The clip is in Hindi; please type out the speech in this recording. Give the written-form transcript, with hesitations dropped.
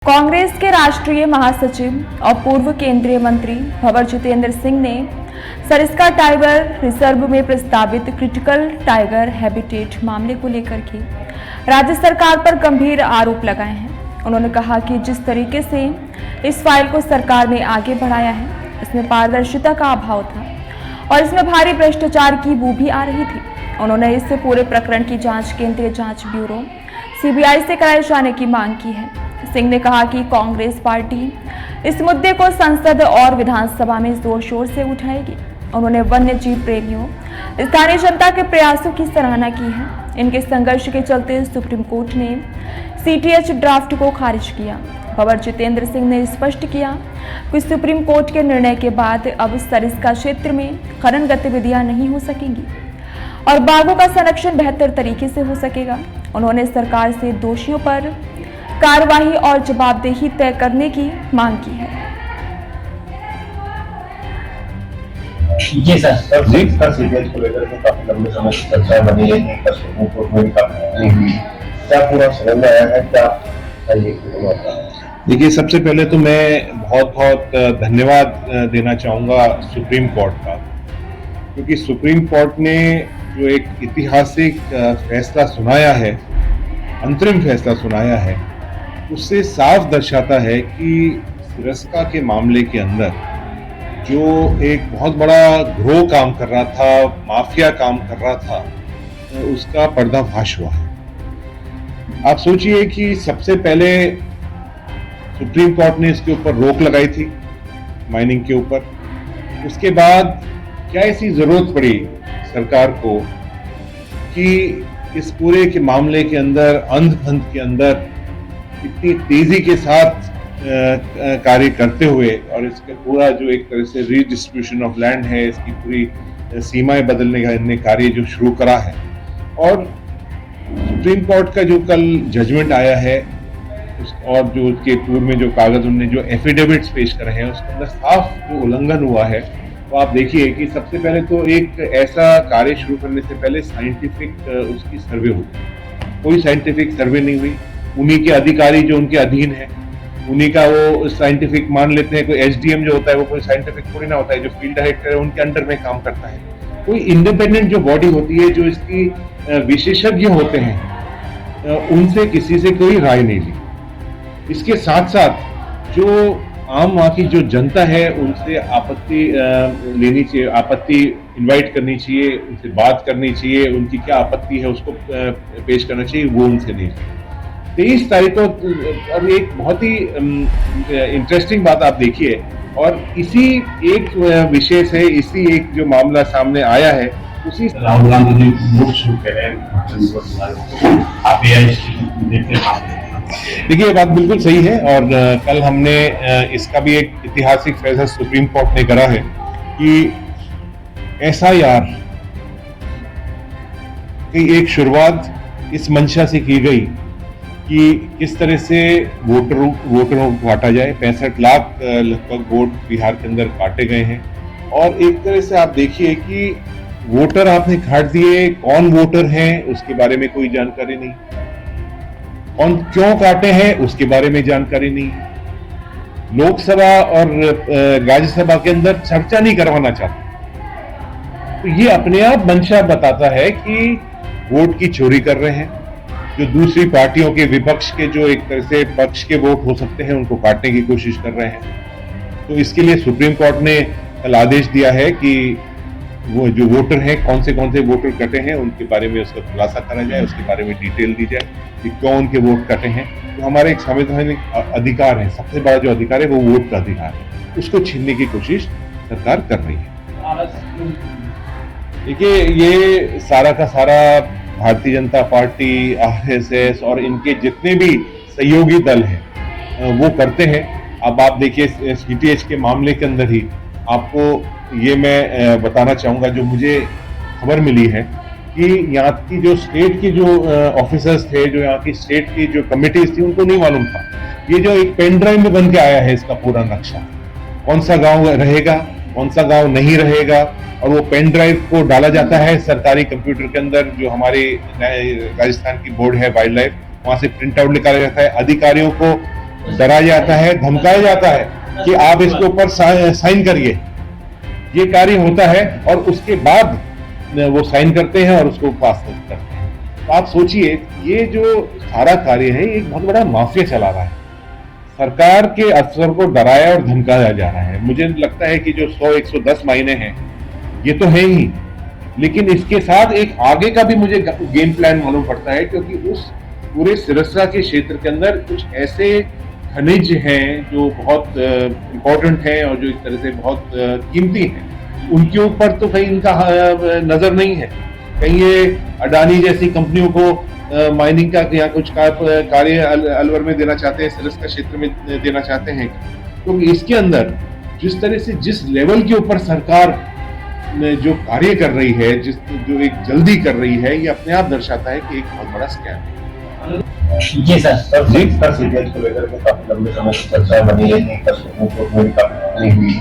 कांग्रेस के राष्ट्रीय महासचिव और पूर्व केंद्रीय मंत्री भंवर जितेंद्र सिंह ने सरिस्का टाइगर रिजर्व में प्रस्तावित क्रिटिकल टाइगर हैबिटेट मामले को लेकर के राज्य सरकार पर गंभीर आरोप लगाए हैं। उन्होंने कहा कि जिस तरीके से इस फाइल को सरकार ने आगे बढ़ाया है, इसमें पारदर्शिता का अभाव था और इसमें भारी भ्रष्टाचार की बू भी आ रही थी। उन्होंने इस पूरे प्रकरण की जांच केंद्रीय जांच ब्यूरो सीबीआई से कराए जाने की मांग की है। सिंह ने कहा कि कांग्रेस पार्टी इस मुद्दे को संसद और विधानसभा में जोर शोर से उठाएगी। उन्होंने वन्य जीव प्रेमियों, स्थानीय जनता के प्रयासों की सराहना की है। इनके संघर्ष के चलते सुप्रीम कोर्ट ने सीटीएच ड्राफ्ट को खारिज किया। भंवर जितेंद्र सिंह ने स्पष्ट किया कि सुप्रीम कोर्ट के निर्णय के बाद अब सरिस्का क्षेत्र में खनन गतिविधियां नहीं हो सकेंगी और बाघों का संरक्षण बेहतर तरीके से हो सकेगा। उन्होंने सरकार से दोषियों पर कार्रवाई और जवाबदेही तय करने की मांग की है। जी सर सीटीएच को लेकर के काफी लंबे समय से चर्चा बनी है कि सुप्रीम कोर्ट में काफी हुई, क्या पूरा समझ में आया है, क्या देखिए, सबसे पहले तो मैं बहुत बहुत धन्यवाद देना चाहूँगा सुप्रीम कोर्ट का, क्योंकि सुप्रीम कोर्ट ने जो एक ऐतिहासिक फैसला सुनाया है, अंतरिम फैसला सुनाया है, उससे साफ दर्शाता है कि सरिस्का के मामले के अंदर जो एक बहुत बड़ा गिरोह काम कर रहा था, माफिया काम कर रहा था, उसका पर्दाफाश हुआ है। आप सोचिए कि सबसे पहले सुप्रीम कोर्ट ने इसके ऊपर रोक लगाई थी, माइनिंग के ऊपर। उसके बाद क्या ऐसी जरूरत पड़ी सरकार को कि इस पूरे के मामले के अंदर अंध-फंध के अंदर इतनी तेजी के साथ कार्य करते हुए और इसका पूरा जो एक तरह से रीडिस्ट्रीब्यूशन ऑफ लैंड है, इसकी पूरी सीमाएं बदलने का इनने कार्य जो शुरू करा है। और सुप्रीम कोर्ट का जो कल जजमेंट आया है और जो उसके पूर्व में जो कागज उन्होंने जो एफिडेविट्स पेश करे हैं, उसके अंदर साफ जो उल्लंघन हुआ है। तो आप देखिए कि सबसे पहले तो एक ऐसा कार्य शुरू करने से पहले साइंटिफिक उसकी सर्वे होगी। कोई साइंटिफिक सर्वे नहीं हुई। उन्हीं के अधिकारी जो उनके अधीन है, उन्हीं का वो साइंटिफिक मान लेते हैं। कोई एसडीएम जो होता है वो कोई साइंटिफिक थोड़ी ना होता है, जो फील्ड डायरेक्टर है उनके अंडर में काम करता है। कोई इंडिपेंडेंट जो बॉडी होती है, जो इसकी विशेषज्ञ होते हैं, उनसे किसी से कोई राय नहीं ली। इसके साथ साथ जो आम वहाँ की जो जनता है, उनसे आपत्ति लेनी चाहिए, आपत्ति इनवाइट करनी चाहिए, उनसे बात करनी चाहिए, उनकी क्या आपत्ति है उसको पेश करना चाहिए, वो उनसे नहीं। 23 तारीख को अब एक बहुत ही इंटरेस्टिंग बात आप देखिए, और इसी एक विषय से इसी एक जो मामला सामने आया है, उसी राहुल गांधी जी मुक्त शुरू करें। देखिए, ये बात बिल्कुल सही है और कल हमने इसका भी एक ऐतिहासिक फैसला सुप्रीम कोर्ट ने करा है कि एसआईआर की एक शुरुआत इस मंशा से की गई कि किस तरह से वोटरों को काटा जाए। 65 लाख लगभग वोट बिहार के अंदर काटे गए हैं और एक तरह से आप देखिए कि वोटर आपने काट दिए, कौन वोटर हैं उसके बारे में कोई जानकारी नहीं, कौन क्यों काटे हैं उसके बारे में जानकारी नहीं, लोकसभा और राज्यसभा के अंदर चर्चा नहीं करवाना चाहते। तो ये अपने आप मंशा बताता है कि वोट की चोरी कर रहे हैं। जो दूसरी पार्टियों के विपक्ष के जो एक तरह से पक्ष के वोट हो सकते हैं, उनको काटने की कोशिश कर रहे हैं। तो इसके लिए सुप्रीम कोर्ट ने कल आदेश दिया है कि वो जो वोटर हैं, कौन से वोटर कटे हैं, उनके बारे में उसका खुलासा करा जाए, उसके बारे में डिटेल दी जाए कि क्यों उनके वोट कटे हैं। तो हमारे एक संवैधानिक अधिकार है, सबसे बड़ा जो अधिकार है वो वोट का अधिकार है, उसको छीनने की कोशिश सरकार कर रही है। देखिए, ये सारा का सारा भारतीय जनता पार्टी, आरएसएस और इनके जितने भी सहयोगी दल हैं वो करते हैं। अब आप देखिए, सीटीएच के मामले के अंदर ही आपको ये मैं बताना चाहूँगा, जो मुझे खबर मिली है कि यहाँ की जो स्टेट की जो ऑफिसर्स थे, जो यहाँ की स्टेट की जो कमिटीज थी, उनको नहीं मालूम था ये जो एक पेन ड्राइव में बन के आया है इसका पूरा नक्शा, कौन सा गाँव रहेगा, कौन सा गाँव नहीं रहेगा। और वो पेन ड्राइव को डाला जाता है सरकारी कंप्यूटर के अंदर, जो हमारी राजस्थान की बोर्ड है वाइल्ड लाइफ, वहां से प्रिंट आउट निकाला जाता है। अधिकारियों को डराया जाता है, धमकाया जाता है कि आप इसके ऊपर साइन करिए। ये कार्य होता है और उसके बाद वो साइन करते हैं और उसको पास करते हैं। तो आप सोचिए, ये जो सारा कार्य है, एक बहुत बड़ा माफिया चला रहा है। सरकार के अफसर को डराया और धमकाया जा रहा है। मुझे लगता है कि जो 100-110 मायने हैं, ये तो है ही, लेकिन इसके साथ एक आगे का भी मुझे गेम प्लान मालूम पड़ता है, क्योंकि उस पूरे सिरसा के क्षेत्र के अंदर कुछ ऐसे खनिज हैं जो बहुत इम्पोर्टेंट हैं और जो एक तरह से बहुत कीमती हैं। उनके ऊपर तो कहीं इनका नजर नहीं है। कहीं ये अडानी जैसी कंपनियों को माइनिंग का या कुछ कार्य अलवर में देना चाहते हैं, सिरसा क्षेत्र में देना चाहते हैं। तो इसके अंदर जिस तरह से, जिस लेवल के ऊपर सरकार जो कार्य कर रही है, जो एक जल्दी कर रही है, ये अपने आप दर्शाता है कि एक बहुत बड़ा स्कैम है। जी सर, सर सीपीएच को लेकर के काफी लंबे समय से चर्चा बनी रही, सुप्रीम कोर्ट में भी काफी हुई।